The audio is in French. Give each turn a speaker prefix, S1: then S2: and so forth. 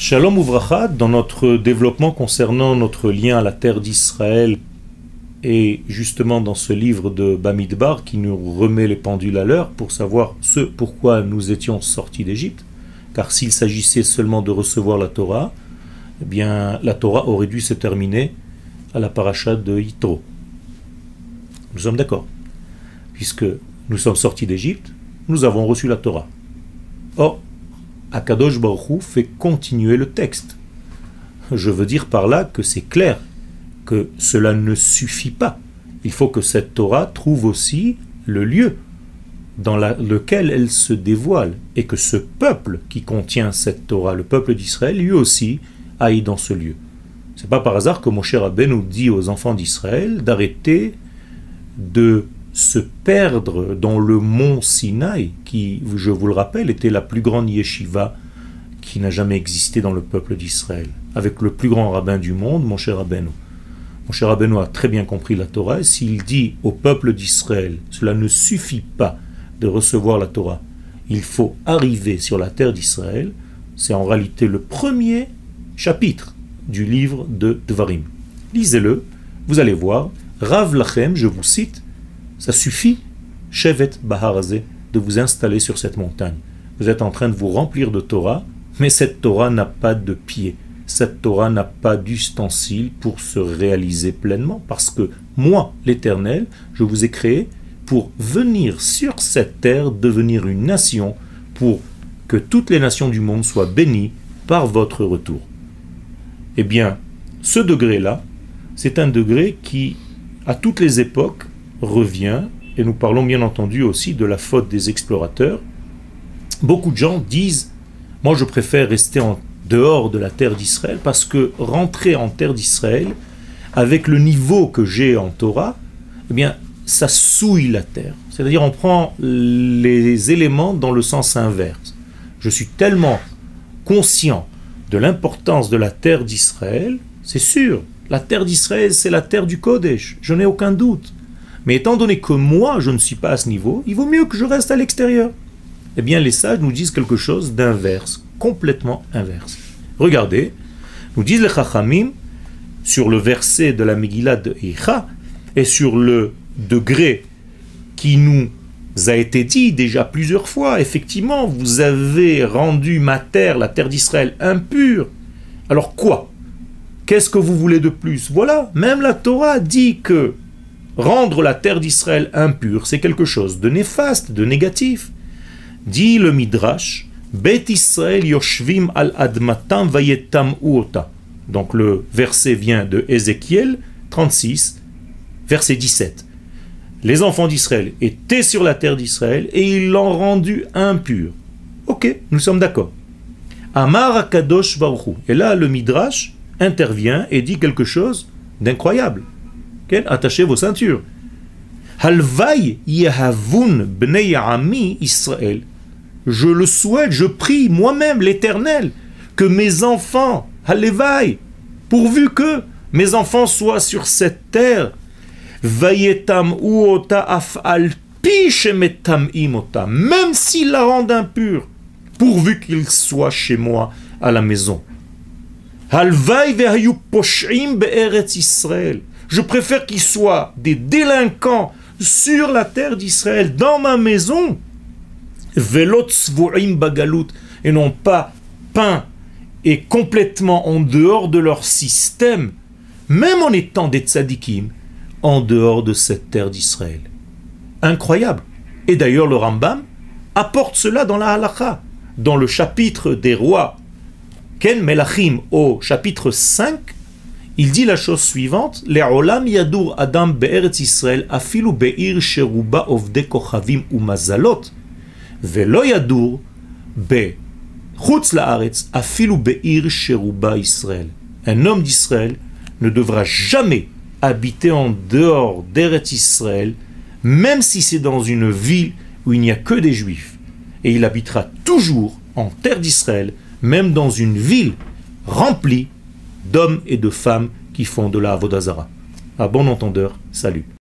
S1: Shalom Uvracha, dans notre développement concernant notre lien à la terre d'Israël et justement dans ce livre de Bamidbar qui nous remet les pendules à l'heure pour savoir ce pourquoi nous étions sortis d'Égypte, car s'il s'agissait seulement de recevoir la Torah, eh bien la Torah aurait dû se terminer à la paracha de Yitro. Nous sommes d'accord, puisque nous sommes sortis d'Égypte, nous avons reçu la Torah. Or, Akadosh Baruch Hu fait continuer le texte. Je veux dire par là que c'est clair que cela ne suffit pas. Il faut que cette Torah trouve aussi le lieu dans lequel elle se dévoile et que ce peuple qui contient cette Torah, le peuple d'Israël, lui aussi aille dans ce lieu. C'est pas par hasard que Moshe Rabbeinu dit aux enfants d'Israël d'arrêter de se perdre dans le mont Sinaï, qui, je vous le rappelle, était la plus grande yeshiva qui n'a jamais existé dans le peuple d'Israël, avec le plus grand rabbin du monde, Moshe Rabbeinu. Moshe Rabbeinu a très bien compris la Torah, et s'il dit au peuple d'Israël, cela ne suffit pas de recevoir la Torah, il faut arriver sur la terre d'Israël, c'est en réalité le premier chapitre du livre de Devarim. Lisez-le, vous allez voir, Rav Lachem, je vous cite, ça suffit, Shevet Baharazé, de vous installer sur cette montagne. Vous êtes en train de vous remplir de Torah, mais cette Torah n'a pas de pied. Cette Torah n'a pas d'ustensile pour se réaliser pleinement, parce que moi, l'Éternel, je vous ai créé pour venir sur cette terre, devenir une nation, pour que toutes les nations du monde soient bénies par votre retour. Eh bien, ce degré-là, c'est un degré qui, à toutes les époques, revient, et nous parlons bien entendu aussi de la faute des explorateurs. Beaucoup de gens disent, moi je préfère rester en dehors de la terre d'Israël, parce que rentrer en terre d'Israël, avec le niveau que j'ai en Torah, eh bien, ça souille la terre. C'est-à-dire, on prend les éléments dans le sens inverse. Je suis tellement conscient de l'importance de la terre d'Israël, c'est sûr, la terre d'Israël, c'est la terre du Kodesh, je n'ai aucun doute. Mais étant donné que moi, je ne suis pas à ce niveau, il vaut mieux que je reste à l'extérieur. Eh bien, les sages nous disent quelque chose d'inverse, complètement inverse. Regardez, nous disent les Chachamim, sur le verset de la Megillah de Eicha, et sur le degré qui nous a été dit déjà plusieurs fois, effectivement, vous avez rendu ma terre, la terre d'Israël, impure. Alors quoi? Qu'est-ce que vous voulez de plus? Voilà, même la Torah dit que rendre la terre d'Israël impure, c'est quelque chose de néfaste, de négatif. Dit le Midrash, Bet Israël yoshvim al admatam vayetam uota. Donc le verset vient de Ézéchiel 36, verset 17. Les enfants d'Israël étaient sur la terre d'Israël et ils l'ont rendue impure. Ok, nous sommes d'accord. Amar Akadosh Baruch Hu. Et là, le Midrash intervient et dit quelque chose d'incroyable. Attachez vos ceintures. Halvay yehavun bnei ami Israël. Je le souhaite, je prie moi-même l'Éternel que mes enfants, halevay, pourvu que mes enfants soient sur cette terre, vayetam uota afal pi shemetam imota, même s'ils la rendent impure, pourvu qu'ils soient chez moi à la maison. Halvay vehayu poshim be'eretz Israël. Je préfère qu'ils soient des délinquants sur la terre d'Israël, dans ma maison, et non pas peints et complètement en dehors de leur système, même en étant des tzadikim, en dehors de cette terre d'Israël. Incroyable. Et d'ailleurs, le Rambam apporte cela dans la Halakha, dans le chapitre des rois, Ken Melachim, au chapitre 5, il dit la chose suivante, Le'olam yadur adam be'eretz Israël afilu be'ir sheruba ovde kochavim umazalot ve'lo yadur be'chutz la'aretz afilu be'ir sheruba Israël. Un homme d'Israël ne devra jamais habiter en dehors d'Eretz Israël, même si c'est dans une ville où il n'y a que des Juifs. Et il habitera toujours en terre d'Israël, même dans une ville remplie d'hommes et de femmes qui font de la Avodah Zara. À bon entendeur, salut.